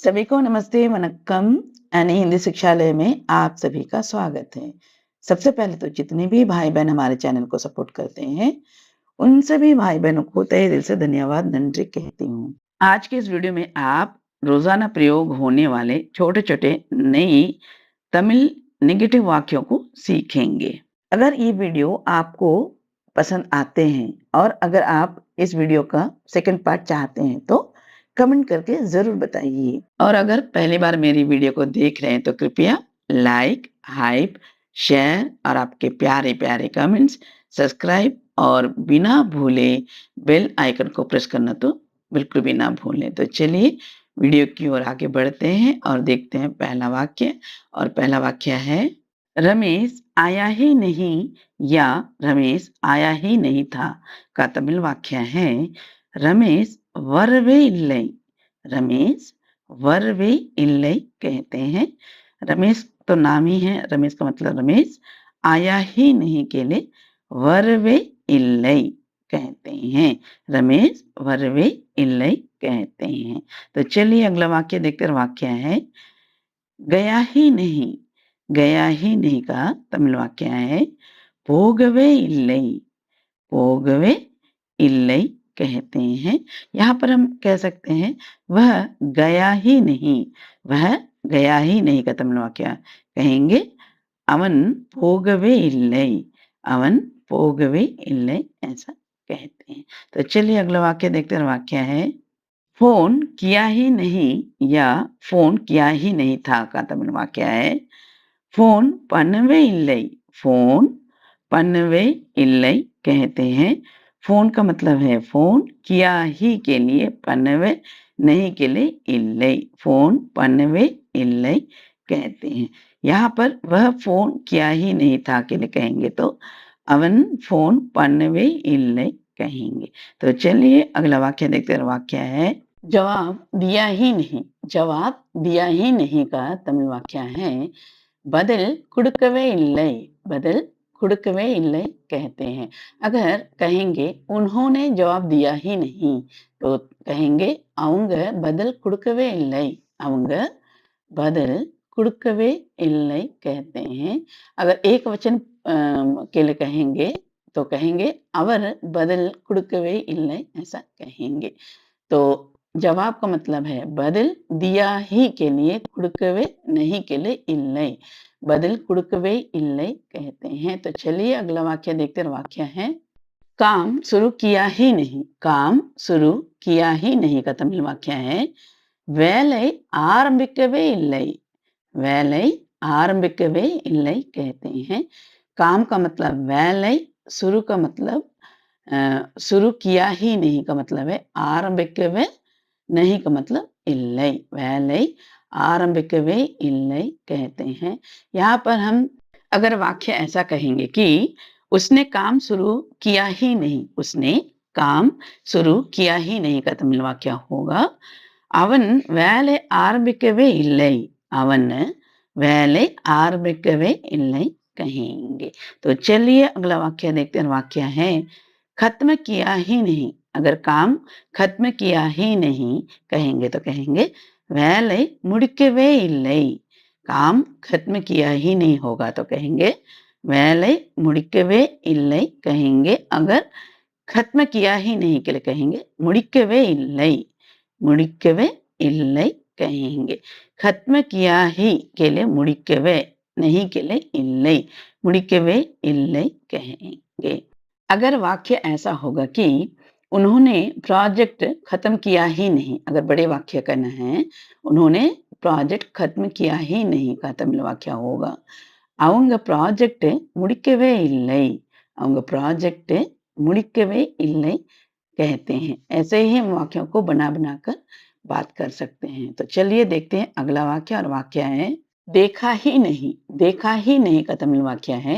सभी को नमस्ते, वनक्कम। यानी हिंदी शिक्षालय में आप सभी का स्वागत है। सबसे पहले तो जितने भी भाई-बहन हमारे चैनल को सपोर्ट करते हैं, उन सभी भाई-बहनों को तहे दिल से धन्यवाद, नंदरी कहती हूँ। आज के इस वीडियो में आप रोज़ाना प्रयोग होने वाले छोटे-छोटे नई तमिल नेगेटिव वाक्यों को सीखेंगे। अगर ये वीडियो आपको पसंद आते हैं और अगर आप इस वीडियो का सेकंड पार्ट चाहते हैं तो कमेंट करके ज़रूर बताइए। और अगर पहली बार मेरी वीडियो को देख रहे हैं तो कृपया लाइक, हाइप, शेयर और आपके प्यारे-प्यारे कमेंट्स, सब्सक्राइब और बिना भूले बेल आइकन को प्रेस करना तो बिल्कुल भी ना भूलें। तो चलिए वीडियो की ओर आगे बढ़ते हैं और देखते हैं पहला वाक्य। और पहला वाक्य है, रमेश आया ही नहीं या रमेश आया ही नहीं था का तमिल वाक्य है, रमेश वरवे इल्लै। रमेश वरवे इल्लै कहते हैं। रमेश तो नाम ही है, रमेश का मतलब रमेश, आया ही नहीं के लिए वरवे इल्लै कहते हैं। रमेश वरवे इल्लै कहते हैं। तो चलिए अगला वाक्य देखते हैं। वाक्य है, गया ही नहीं। गया ही नहीं का तमिल वाक्य है, போகவே இல்லை। போகவே இல்லை कहते हैं। यहाँ पर हम कह सकते हैं वह गया ही नहीं। वह गया ही नहीं का तमिल वाक्य कहेंगे, அவன் போகவே இல்லை। அவன் போகவே இல்லை ऐसा कहते हैं। तो चलिए अगला वाक्य देखते हैं। वाक्य है, फ़ोन किया ही नहीं या फ़ोन किया ही नहीं था का तमिल वाक्य है, फ़ोन பண்ணவே இல்லை। फ़ोन பண்ணவே இல்லை कहते हैं। फ़ोन का मतलब है फ़ोन, किया ही के लिए பண்ணவே नहीं के लिए இல்லை। फ़ोन பண்ணவே இல்லை कहते हैं। यहाँ पर वह फ़ोन किया ही नहीं था के लिए कहेंगे तो அவன் फ़ोन பண்ணவே இல்லை कहेंगे। तो चलिए अगला वाक्य देखते हैं। वाक्य है, जवाब दिया ही नहीं। जवाब दिया ही नहीं का तमिल वाक्य है, பதில் கொடுக்கவே இல்லை। பதில் கொடுக்கவே இல்லை कहते हैं। अगर कहेंगे उन्होंने जवाब दिया ही नहीं तो कहेंगे அவங்க பதில் கொடுக்கவே இல்லை। அவங்க பதில் கொடுக்கவே இல்லை कहते हैं। अगर एक वचन के लिए कहेंगे तो कहेंगे அவர் பதில் கொடுக்கவே இல்லை ऐसा कहेंगे। तो जवाब का मतलब है பதில், दिया ही के लिए கொடுக்கவே नहीं के लिए இல்லை। பதில் கொடுக்கவே இல்லை कहते हैं। तो चलिए अगला वाक्य देखते हैं। वाक्य है, काम शुरू किया ही नहीं। काम शुरू किया ही नहीं का तमिल वाक्य है, வேலை ஆரம்பிக்கவே இல்லை। வேலை ஆரம்பிக்கவே இல்லை कहते हैं। काम का मतलब வேலை, शुरू का मतलब शुरू किया ही नहीं का मतलब है ஆரம்பிக்கவே नहीं का मतलब இல்லை। வேலை ஆரம்பிக்கவே இல்லை कहते हैं। यहाँ पर हम अगर वाक्य ऐसा कहेंगे कि उसने काम शुरू किया ही नहीं। उसने काम शुरू किया ही नहीं का तमिल वाक्य होगा, அவன் வேலை ஆரம்பிக்கவே இல்லை। அவன் வேலை ஆரம்பிக்கவே இல்லை कहेंगे। तो चलिए अगला वाक्य देखते हैं। वाक्य है, खत्म किया ही नहीं। अगर काम खत्म किया ही नहीं कहेंगे तो कहेंगे வேலை முடிக்கவே இல்லை। काम खत्म किया ही नहीं होगा तो कहेंगे வேலை முடிக்கவே இல்லை कहेंगे। अगर खत्म किया ही नहीं के लिए कहेंगे முடிக்கவே இல்லை। முடிக்கவே இல்லை कहेंगे। खत्म किया ही के लिए முடிக்கவே नहीं के लिए இல்லை। முடிக்கவே இல்லை कहेंगे। अगर वाक्य ऐसा होगा कि उन्होंने प्रोजेक्ट खत्म किया ही नहीं। अगर बड़े वाक्य करना है, उन्होंने प्रोजेक्ट खत्म किया ही नहीं का तमिल वाक्य होगा, அவங்க ப்ராஜெக்ட் முடிக்கவே இல்லை। அவங்க ப்ராஜெக்ட் முடிக்கவே இல்லை कहते हैं। ऐसे ही हम वाक्यों को बना कर बात कर सकते हैं। तो चलिए देखते हैं अगला वाक्य। और वाक्य है, देखा ही नहीं। देखा ही नहीं का तमिल वाक्य है,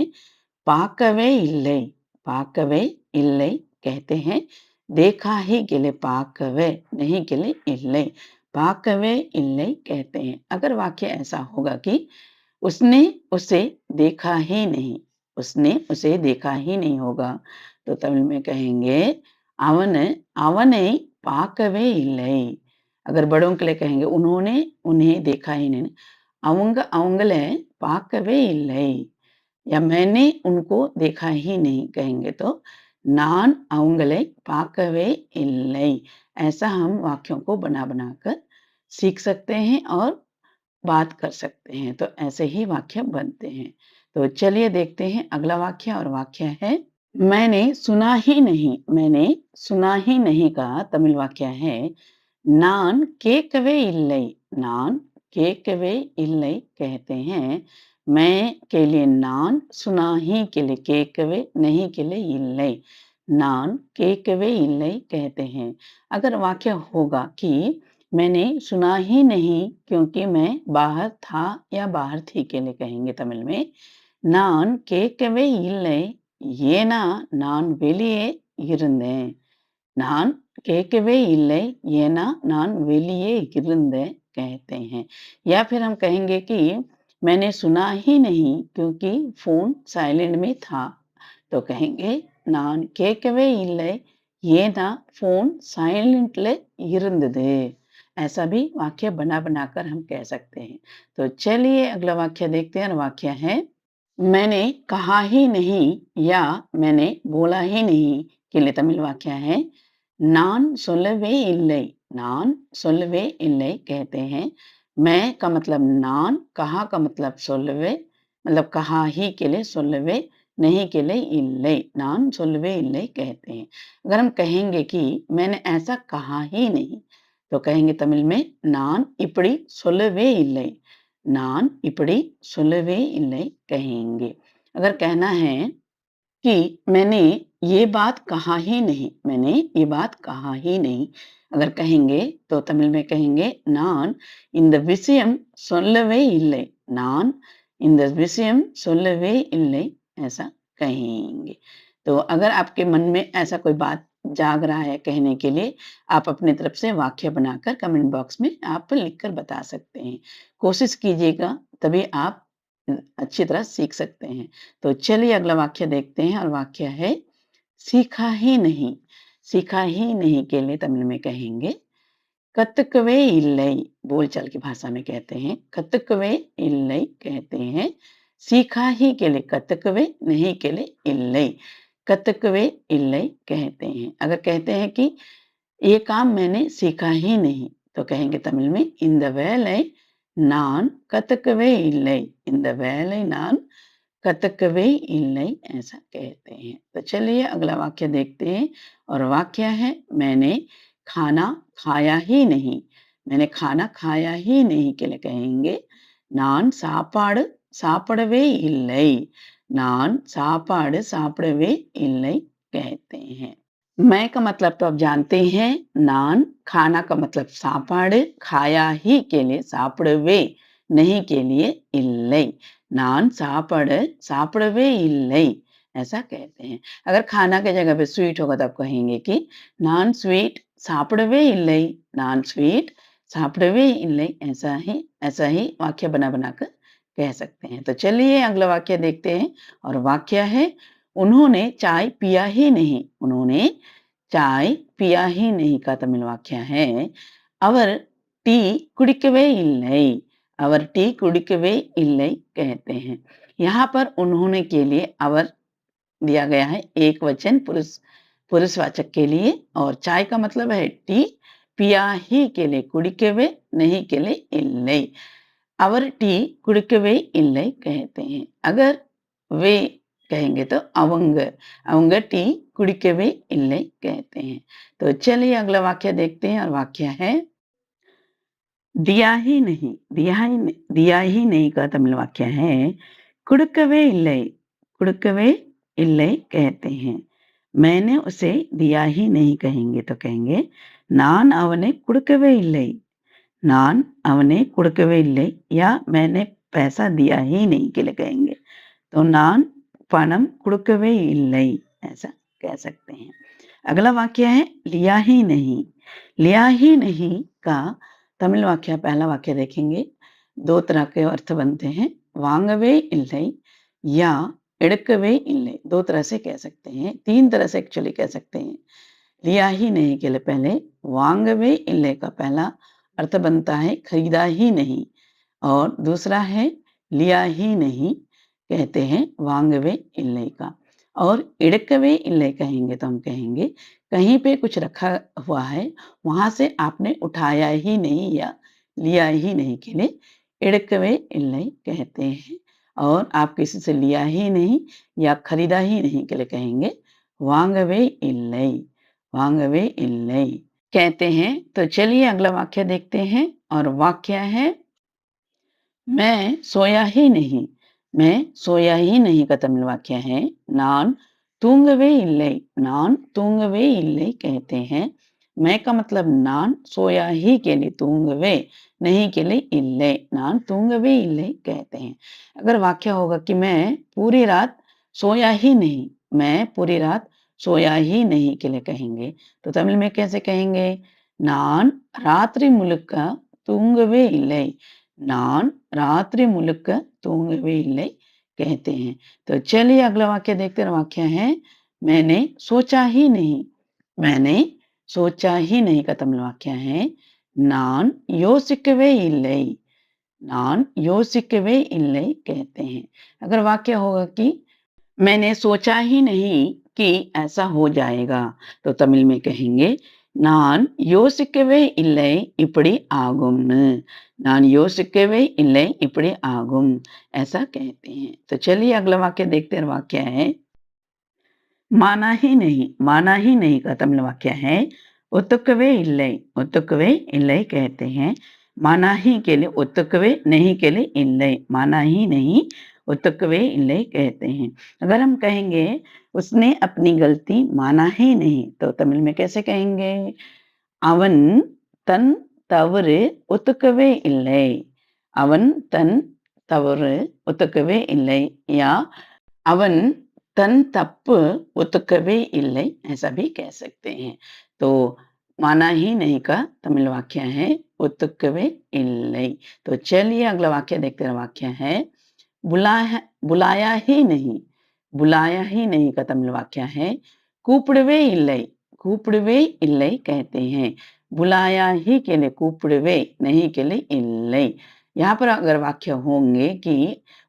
பார்க்கவே இல்லை। பார்க்கவே இல்லை कहते हैं। देखा ही के लिए பார்க்கவே नहीं के लिए இல்லை। பார்க்கவே இல்லை कहते हैं। अगर वाक्य ऐसा होगा कि उसने उसे देखा ही नहीं। उसने उसे देखा ही नहीं होगा तो तमिल में कहेंगे அவன் அவனை பார்க்கவே இல்லை। अगर बड़ों के लिए कहेंगे उन्होंने उन्हें देखा ही नहीं, அவங்க அவங்கள பார்க்கவே இல்லை या मैंने उनको देखा ही नहीं कहेंगे तो நான் அவங்களை பார்க்கவே இல்லை। ऐसा हम वाक्यों को बना कर सीख सकते हैं और बात कर सकते हैं, तो ऐसे ही वाक्य बनते हैं। तो चलिए देखते हैं अगला वाक्य, और वाक्य है मैंने सुना ही नहीं का तमिल वाक्य है நான் கேட்கவே இல்லை। நான் கேட்கவே இல்லை कहते हैं। मैं के लिए நான், सुना ही के लिए கேட்கவே, नहीं के लिए இல்லை। நான் கேட்கவே இல்லை कहते हैं। अगर वाक्य होगा कि मैंने सुना ही नहीं क्योंकि मैं बाहर था या बाहर थी के लिए कहेंगे तमिल में நான் கேட்கவே இல்லை ஏனா நான் வெளியே இருந்தேன்। நான் கேட்கவே இல்லை ஏना நான் வெளியே இருந்தேன் कहते हैं। या फिर हम कहेंगे कि मैंने सुना ही नहीं क्योंकि फोन साइलेंट में था, तो कहेंगे நான் கேட்கவே இல்லை ஏனா फोन साइलेंटல இருந்தது। ऐसा भी वाक्य बनाकर हम कह सकते हैं। तो चलिए अगला वाक्य देखते हैं, और वाक्य है मैंने कहा ही नहीं या मैंने बोला ही नहीं के लिए तमिल वाक्य है நான் சொல்லவே இல்லை। நான் சொல்லவே இல்லை कहते हैं। मैं का मतलब நான், कहा का मतलब சொல்லவே, मतलब कहा ही के लिए சொல்லவே, नहीं के लिए இல்லை। நான் சொல்லவே இல்லை कहते हैं। अगर हम कहेंगे कि मैंने ऐसा कहा ही नहीं, तो कहेंगे तमिल में நான் இப்படி சொல்லவே இல்லை। நான் இப்படி சொல்லவே இல்லை कहेंगे। अगर कहना है कि मैंने ये बात कहा ही नहीं, मैंने ये बात कहा ही नहीं अगर कहेंगे तो तमिल में कहेंगे நான் இந்த விஷயம் சொல்லவே இல்லை। நான் இந்த விஷயம் சொல்லவே இல்லை ऐसा कहेंगे। तो अगर आपके मन में ऐसा कोई बात जाग रहा है कहने के लिए, आप अपनी तरफ से वाक्य बनाकर कमेंट बॉक्स में आप लिखकर बता सकते हैं। कोशिश कीजिएगा, तभी आप अच्छी तरह सीख सकते हैं। तो चलिए अगला वाक्य देखते हैं, और वाक्य है सीखा ही नहीं। सीखा ही नहीं के लिए तमिल में कहेंगे कத்துக்கவே இல்லை। बोलचाल की भाषा में कहते हैं कத்துக்கவே இல்லை कहते हैं। सीखा ही के लिए कத்துக்கவே, नहीं के लिए இல்லை। कத்துக்கவே இல்லை कहते हैं। अगर कहते हैं कि ये काम मैंने सीखा ही नहीं, तो कहेंगे तमिल में இந்த வேலை நான் கத்துக்கவே இல்லை। இந்த வேலை நான் कतकवे इल्लै ऐसा कहते हैं। तो चलिए अगला वाक्य देखते हैं, और वाक्य है मैंने खाना खाया ही नहीं। मैंने खाना खाया ही नहीं के लिए कहेंगे நான் சாப்பாடு சாப்பிடவே இல்லை। நான் சாப்பாடு சாப்பிடவே இல்லை कहते हैं। मैं का मतलब तो आप जानते हैं, नान खाना का मतलब சாப்பாடு, खाया ही के लिए சாப்பிடவே, नहीं के लिए இல்லை। நான் சாப்பாடு சாப்பிடவே இல்லை ऐसा कहते हैं। अगर खाना की जगह पे स्वीट होगा तो आप कहेंगे कि நான் ஸ்வீட் சாப்பிடவே இல்லை। நான் ஸ்வீட் சாப்பிடவே இல்லை ऐसा ही वाक्य बनाकर कह सकते हैं। तो चलिए अगला वाक्य देखते हैं, और वाक्य है उन्होंने चाय पिया ही नहीं। उन्होंने चाय पिया ही नहीं का तमिल वाक्य है அவர் டீ குடிக்கவே இல்லை। அவர் டீ குடிக்கவே இல்லை कहते हैं। यहाँ पर उन्होंने के लिए अवर दिया गया है एक वचन पुरुषवाचक के लिए, और चाय का मतलब है टी, पिया ही के लिए कुडिकवे, नहीं के लिए இல்லை। அவர் டீ குடிக்கவே இல்லை कहते हैं। अगर वे कहेंगे तो அவங்க टी குடிக்கவே இல்லை कहते हैं। तो चलिए अगला वाक्य देखते हैं, और वाक्य है दिया ही नहीं का तमिल वाक्य है कुडकवे इल्लै कहते हैं। मैंने उसे दिया ही नहीं कहेंगे तो कहेंगे நான் அவனை குடுக்கவே இல்லை। நான் அவனை குடுக்கவே இல்லை, या मैंने पैसा दिया ही नहीं के लिए कहेंगे तो நான் பணம் குடுக்கவே இல்லை ऐसा कह सकते हैं। अगला वाक्य है लिया ही नहीं का तमिल वाक्य, पहला वाक्य देखेंगे। दो तरह के अर्थ बनते हैं, वांगवे इल्लै या எடுக்கவே இல்லை। दो तरह से कह सकते हैं, तीन तरह से एक्चुअली कह सकते हैं। लिया ही नहीं के लिए पहले वांगवे इल्लै का पहला अर्थ बनता है खरीदा ही नहीं, और दूसरा है लिया ही नहीं, कहते हैं वांगवे इल्ले का। और इड़कवे इल्ले कहेंगे तो हम कहेंगे कहीं पे कुछ रखा हुआ है, वहां से आपने उठाया ही नहीं या लिया ही नहीं के लिए इड़कवे इल्ले कहते हैं। और आप किसी से लिया ही नहीं या खरीदा ही नहीं के लिए कहेंगे वांगवे इल्ले, वांगवे इल्ले कहते हैं। तो चलिए अगला वाक्य देखते हैं, और वाक्य है मैं सोया ही नहीं। मैं सोया ही नहीं का तमिल वाक्य है नान तूंगवे इल्ले, नान तूंगवे इल्ले कहते हैं। मैं का मतलब नान, सोया ही के लिए तूंगवे, नहीं के लिए इल्ले, नान तूंगवे इल्ले कहते हैं। अगर वाक्य होगा कि मैं पूरी रात सोया ही नहीं, मैं पूरी रात सोया ही नहीं के लिए कहेंगे तो तमिल में कैसे कहेंगे, नान रात्रि मुलुक्क तूंगवे इल्ले, नान रात्रि मुलुक्क तूंगवे इल्ले कहते हैं। तो चलिए अगला वाक्य देखते हैं। वाक्य है मैंने सोचा ही नहीं। मैंने सोचा ही नहीं का तमिल वाक्य है नान योसिकवे इल्ले, नान योसिकवे इल्ले कहते हैं। अगर वाक्य होगा कि मैंने सोचा ही नहीं कि ऐसा हो जाएगा तो तमिल में कहेंगे நான் யோசிக்கவே இல்லை இப்படி ஆகும்னு, நான் யோசிக்கவே இல்லை இப்படி ஆகும், ऐसा कहते हैं। तो चलिए अगला वाक्य देखते हैं। वाक्य है माना ही नहीं। माना ही नहीं का तमिल वाक्य है ஒத்துக்கவே இல்லை, ஒத்துக்கவே இல்லை कहते हैं। माना ही के लिए ஒத்துக்கவே, नहीं के लिए இல்லை, माना ही नहीं ஒத்துக்கவே இல்லை कहते हैं। अगर हम कहेंगे उसने अपनी गलती माना ही नहीं तो तमिल में कैसे कहेंगे, அவன் தன் தவறு ஒத்துக்கவே இல்லை, அவன் தன் தவறு ஒத்துக்கவே இல்லை, या அவன் तन तप्पु ஒத்துக்கவே இல்லை, ऐसा भी कह सकते हैं। तो माना ही नहीं का तमिल वाक्य है ஒத்துக்கவே இல்லை। तो चलिए अगला वाक्य देखते हैं। वाक्य है बुलाया, बुलाया ही नहीं। बुलाया ही नहीं का तमिल वाक्य है கூப்பிடவே இல்லை, கூப்பிடவே இல்லை कहते हैं। बुलाया ही के लिए கூப்பிடவே, नहीं के लिए இல்லை। यहाँ पर अगर वाक्य होंगे कि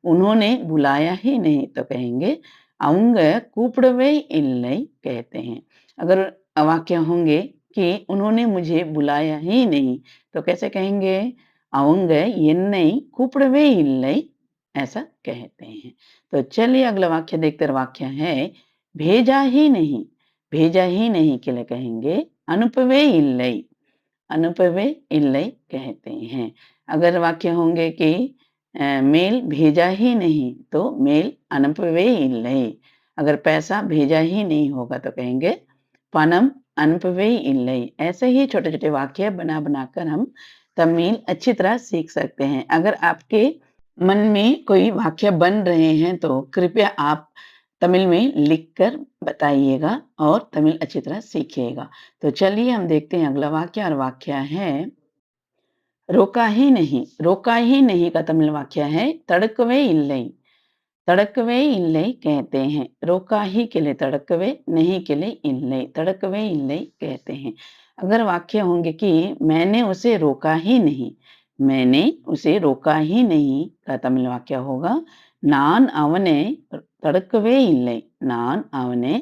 उन्होंने बुलाया ही नहीं तो कहेंगे அவங்க கூப்பிடவே இல்லை कहते हैं। अगर वाक्य होंगे कि उन्होंने मुझे बुलाया ही नहीं तो कैसे कहेंगे, அவங்க என்னை கூப்பிடவே இல்லை, ऐसा कहते हैं। तो चलिए अगला वाक्य देखते हैं। वाक्य है भेजा ही नहीं। भेजा ही नहीं के लिए कहेंगे अनुपवे इल्ले, अनुपवे इल्ले कहते हैं। अगर वाक्य होंगे कि मेल भेजा ही नहीं तो मेल अनुपवे इल्ले। अगर पैसा भेजा ही नहीं होगा तो कहेंगे पनम अनुपवे इल्ले। ऐसे ही छोटे छोटे वाक्य बना बनाकर हम तमिल अच्छी तरह सीख सकते हैं। अगर आपके मन में कोई वाक्य बन रहे हैं तो कृपया आप तमिल में लिखकर बताइएगा और तमिल अच्छी तरह सीखिएगा। तो चलिए हम देखते हैं अगला वाक्य, और वाक्य है रोका ही नहीं। रोका ही नहीं का तमिल वाक्य है तड़कवे इल्ले, तड़कवे इल्ले कहते हैं। रोका ही के लिए तड़कवे, नहीं के लिए इल्ले, तड़कवे इल्ले कहते हैं। अगर वाक्य होंगे कि मैंने उसे रोका ही नहीं, मैंने उसे रोका ही नहीं का तमिल वाक्य होगा நான் அவனை தடுக்கவே இல்லை, நான் அவனை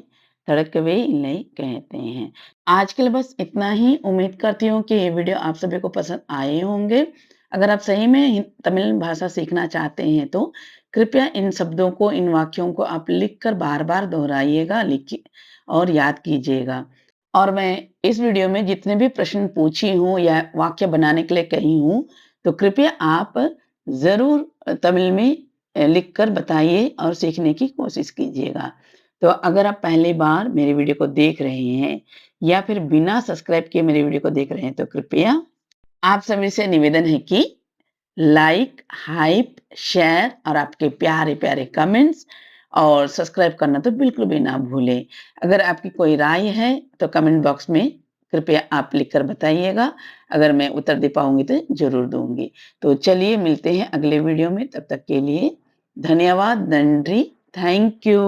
तड़कवे इल्ले कहते हैं। आज के लिए बस इतना ही। उम्मीद करती हूँ कि ये वीडियो आप सभी को पसंद आए होंगे। अगर आप सही में तमिल भाषा सीखना चाहते हैं तो कृपया इन शब्दों को, इन वाक्यों को आप लिखकर बार-बार दोहराइएगा, लिखिए और याद कीजिएगा। और मैं इस वीडियो में जितने भी प्रश्न पूछी हूँ या वाक्य बनाने के लिए कही हूँ, तो कृपया आप ज़रूर तमिल में लिखकर बताइए और सीखने की कोशिश कीजिएगा। तो अगर आप पहली बार मेरे वीडियो को देख रहे हैं या फिर बिना सब्सक्राइब किए मेरे वीडियो को देख रहे हैं तो कृपया आप सभी से निवेदन है कि लाइक, हाइप, शेयर और आपके प्यारे-प्यारे कमेंट्स और सब्सक्राइब करना तो बिल्कुल भी ना भूलें। अगर आपकी कोई राय है तो कमेंट बॉक्स में कृपया आप लिखकर बताइएगा। अगर मैं उत्तर दे पाऊँगी तो ज़रूर दूँगी। तो चलिए मिलते हैं अगले वीडियो में, तब तक के लिए धन्यवाद, नंड्री, थैंक यू।